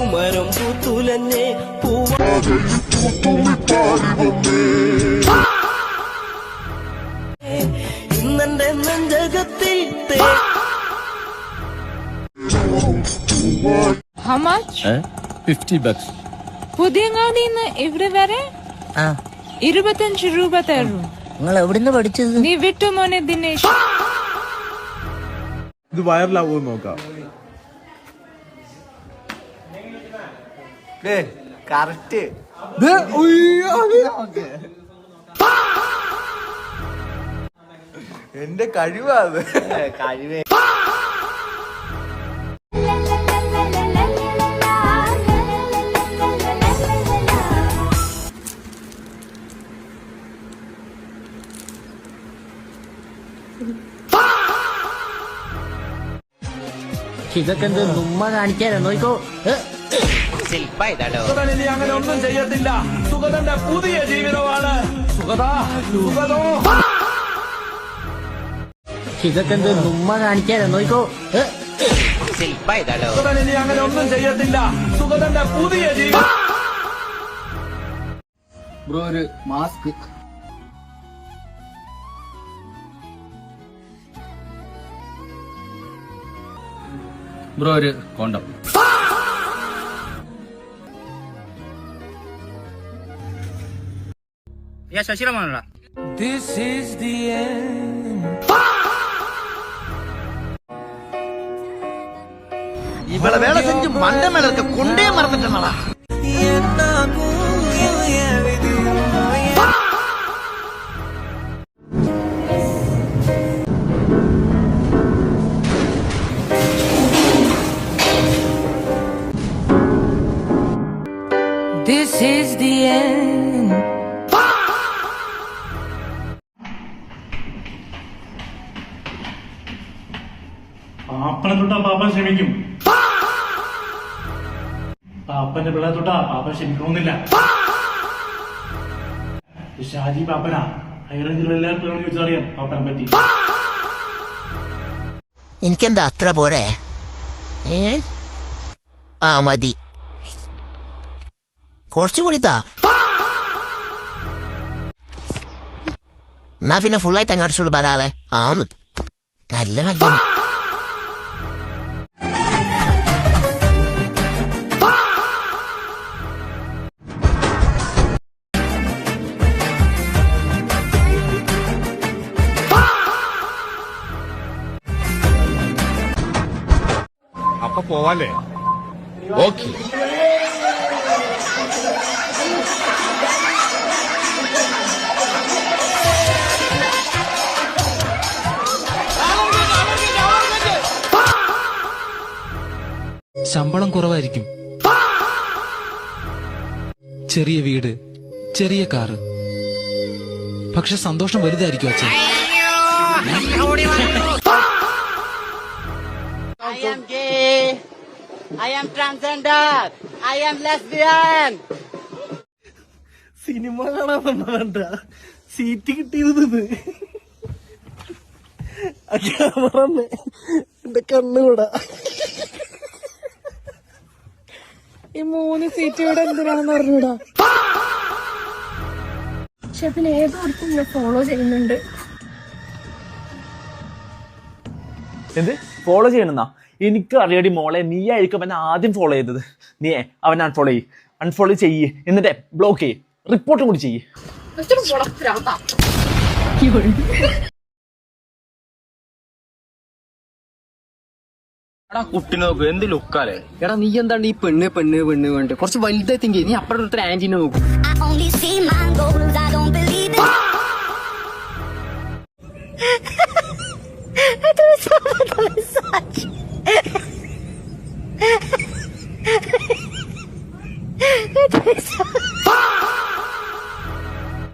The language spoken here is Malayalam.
പൂമരം പൂത്തുലന്നെ ഇന്നെന്റെ നെഞ്ചകത്തിൽ How much? 50 bucks. പുതിയങ്ങാടിന്ന് ഇവിടെ വരെ 25 രൂപ തരും. നിങ്ങൾ എവിടുന്ന് പഠിച്ചത്? നീ വിട്ടു മോനെ ദിനേശ്. ഇത് വൈറലാവോ നോക്കാം. കറക്റ്റ് എന്റെ കഴിവാ കഴിവേ. ഇതൊക്കെ എന്ത് നുമ്മ കാണിക്കാനോ നോക്കോ. സുഗതൻ അങ്ങനെ ഒന്നും ചെയ്യത്തില്ല. സുഗതന്റെ പുതിയ ജീവിതമാണ്. ഇതൊക്കെ എന്ത് നുമ്മ കാണിക്കാനോ നോക്കോ. സുഗതൻ അങ്ങനെ ഒന്നും ചെയ്യത്തില്ല. സുഗതന്റെ പുതിയ ജീവിതം. ബ്രോ ഒരു മാസ്ക്. ബ്രോ ഒരു condom. ശശിരമാണോ? This is the end. இவ்வளவு வேலை செஞ்சு மண்டை மேல இருக்க கொண்டே மறந்துட்டேன்டா. This is the end. പാപ്പനെ തൊട്ടാ പാപ്പൻ ക്ഷമിക്കും. പാപ്പന്റെ പിള്ളേ തൊട്ടാ പാപ്പൻ ക്ഷമിക്കണമെന്നില്ല. ഷാജി പാപ്പനാ ഹൈറേഞ്ചിലുള്ള എല്ലാ പിള്ളേരും ചോദിച്ചറിയാം പാപ്പനെ പറ്റി. എനിക്കെന്താ അത്ര പോരെ? മതി, കുറച്ചു കൂടിത്താ. എന്നാ പിന്നെ ഫുള്ളായിട്ട് അങ്ങോട്ട് പറയാതെ. നല്ല നല്ല അപ്പൊ പോവാല്ലേ? ഓക്കെ. ശമ്പളം കുറവായിരിക്കും, ചെറിയ വീട്, ചെറിയ കാറ്, പക്ഷെ സന്തോഷം വലുതായിരിക്കും അച്ഛൻ. I am gay. I am transgender. I am lesbian. Cinema കാണാൻ വന്നവണ്ട സീറ്റ് കിട്ടിയത് ക്യാമറന്ന് എന്റെ കണ്ണുകൂടാ. ഈ 3 സീറ്റ് ഇവിടെ എന്തിനാണെന്ന് പറഞ്ഞൂടാ. പക്ഷെ പിന്നെ ഏതോടത്തും ഫോളോ ചെയ്യുന്നുണ്ട്. എന്ത് ഫോളോ ചെയ്യണമെന്നാ? എനിക്ക് അറിയാടി മോളെ, നീ ആയിരിക്കും അവനെ ആദ്യം ഫോളോ ചെയ്തത്. നീ അവൻ അൺഫോളോ ചെയ്യ്, എന്നിട്ട് ബ്ലോക്ക് ചെയ്യ്, റിപ്പോർട്ടും കൂടി ചെയ്യ്. എടാ കുട്ടി നോക്ക് എന്ത് ലുക്കാലേ. എടാ നീ എന്താണ് ഈ പെണ്ണ് വേണ്ട കുറച്ച് വലുതെത്തിങ്കി നീ അപ്പുറത്തെ ആന്റിനെ നോക്കും.